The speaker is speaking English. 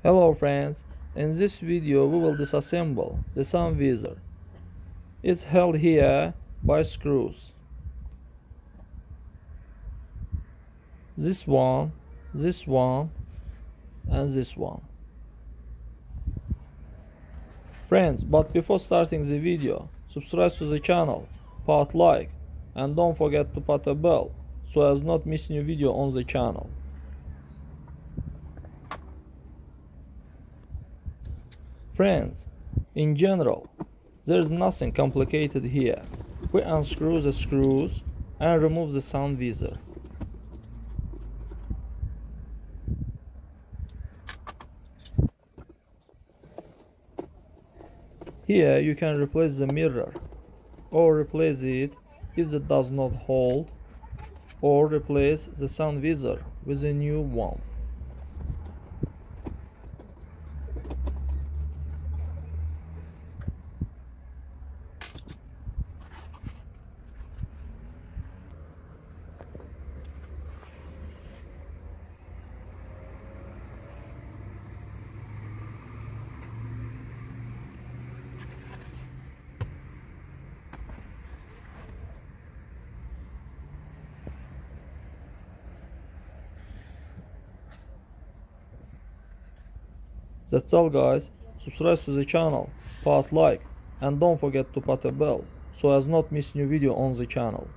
Hello friends, in this video we will disassemble the sun visor. It's held here by screws. This one, and this one. Friends, but before starting the video, subscribe to the channel, put like, and don't forget to put a bell so as not miss new video on the channel. Friends, in general, there is nothing complicated here. We unscrew the screws and remove the sun visor. Here you can replace the mirror, or replace it if it does not hold, or replace the sun visor with a new one. That's all guys, subscribe to the channel, put like, and don't forget to put a bell so as not miss new video on the channel.